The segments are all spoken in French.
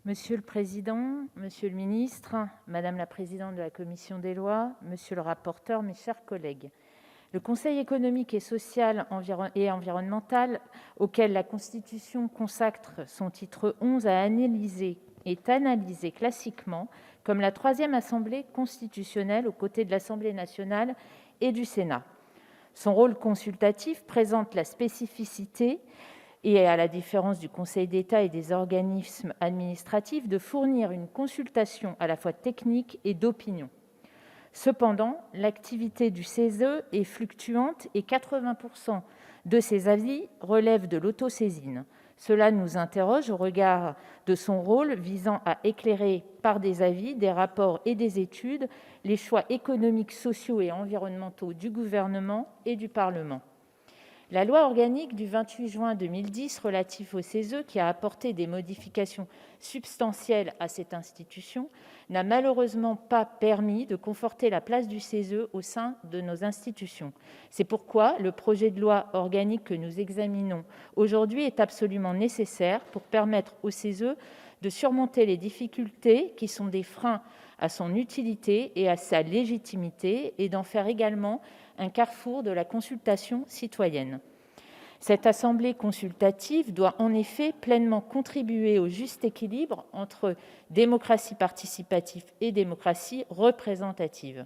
Monsieur le président, monsieur le ministre, madame la présidente de la commission des lois, monsieur le rapporteur, mes chers collègues, le Conseil économique, social et environnemental, auquel la Constitution consacre son titre XI, est analysé classiquement comme la troisième assemblée constitutionnelle aux côtés de l'Assemblée nationale et du Sénat. Son rôle consultatif présente la spécificité et, à la différence du Conseil d'État et des organismes administratifs, de fournir une consultation à la fois technique et d'opinion. Cependant, l'activité du CESE est fluctuante et 80% de ses avis relèvent de l'autosaisine. Cela nous interroge au regard de son rôle visant à éclairer par des avis, des rapports et des études les choix économiques, sociaux et environnementaux du gouvernement et du Parlement. La loi organique du 28 juin 2010 relative au CESE, qui a apporté des modifications substantielles à cette institution, n'a malheureusement pas permis de conforter la place du CESE au sein de nos institutions. C'est pourquoi le projet de loi organique que nous examinons aujourd'hui est absolument nécessaire pour permettre au CESE de surmonter les difficultés qui sont des freins à son utilité et à sa légitimité, et d'en faire également un carrefour de la consultation citoyenne. Cette assemblée consultative doit en effet pleinement contribuer au juste équilibre entre démocratie participative et démocratie représentative.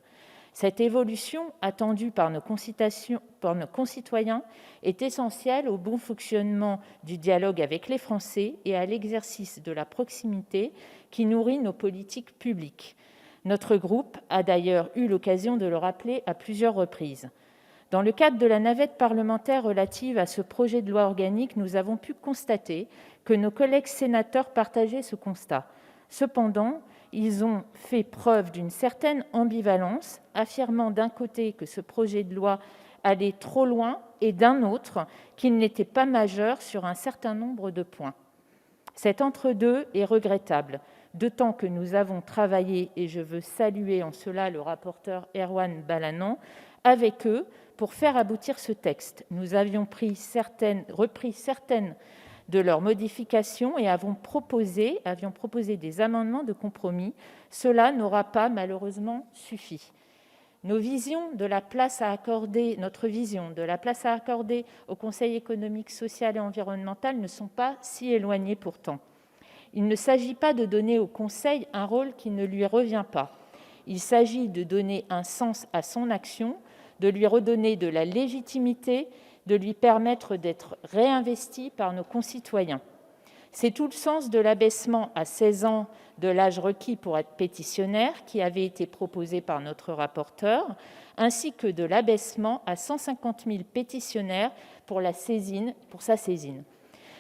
Cette évolution, attendue par nos concitoyens, est essentielle au bon fonctionnement du dialogue avec les Français et à l'exercice de la proximité qui nourrit nos politiques publiques. Notre groupe a d'ailleurs eu l'occasion de le rappeler à plusieurs reprises. Dans le cadre de la navette parlementaire relative à ce projet de loi organique, nous avons pu constater que nos collègues sénateurs partageaient ce constat. Cependant, ils ont fait preuve d'une certaine ambivalence, affirmant d'un côté que ce projet de loi allait trop loin et d'un autre qu'il n'était pas majeur sur un certain nombre de points. Cet entre-deux est regrettable, d'autant que nous avons travaillé, et je veux saluer en cela le rapporteur Erwan Balanant, avec eux pour faire aboutir ce texte. Nous avions repris certaines de leurs modifications et avions proposé des amendements de compromis. Cela n'aura pas malheureusement suffi. Notre vision de la place à accorder au Conseil économique, social et environnemental ne sont pas si éloignées pourtant. Il ne s'agit pas de donner au Conseil un rôle qui ne lui revient pas. Il s'agit de donner un sens à son action, de lui redonner de la légitimité, de lui permettre d'être réinvesti par nos concitoyens. C'est tout le sens de l'abaissement à 16 ans de l'âge requis pour être pétitionnaire, qui avait été proposé par notre rapporteur, ainsi que de l'abaissement à 150 000 pétitionnaires pour sa saisine.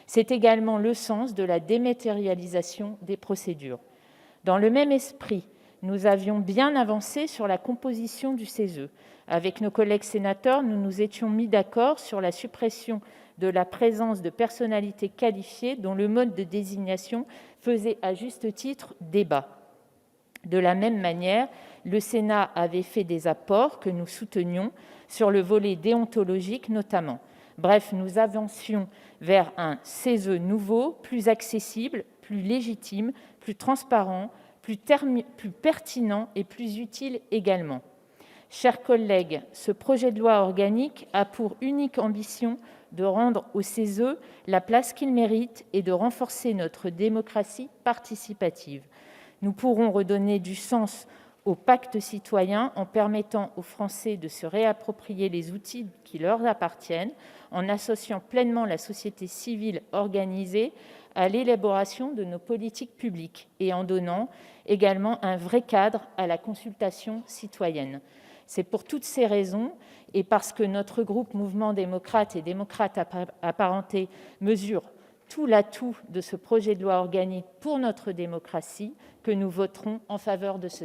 C'est également le sens de la dématérialisation des procédures. Dans le même esprit, nous avions bien avancé sur la composition du CESE. Avec nos collègues sénateurs, nous nous étions mis d'accord sur la suppression de la présence de personnalités qualifiées dont le mode de désignation faisait à juste titre débat. De la même manière, le Sénat avait fait des apports que nous soutenions sur le volet déontologique notamment. Bref, nous avancions vers un CESE nouveau, plus accessible, plus légitime, plus transparent, plus pertinent et plus utile également. Chers collègues, ce projet de loi organique a pour unique ambition de rendre au CESE la place qu'il mérite et de renforcer notre démocratie participative. Nous pourrons redonner du sens au pacte citoyen en permettant aux Français de se réapproprier les outils qui leur appartiennent, en associant pleinement la société civile organisée à l'élaboration de nos politiques publiques et en donnant également un vrai cadre à la consultation citoyenne. C'est pour toutes ces raisons, et parce que notre groupe Mouvement démocrate et démocrates apparentés mesure tout l'atout de ce projet de loi organique pour notre démocratie, que nous voterons en faveur de ce texte.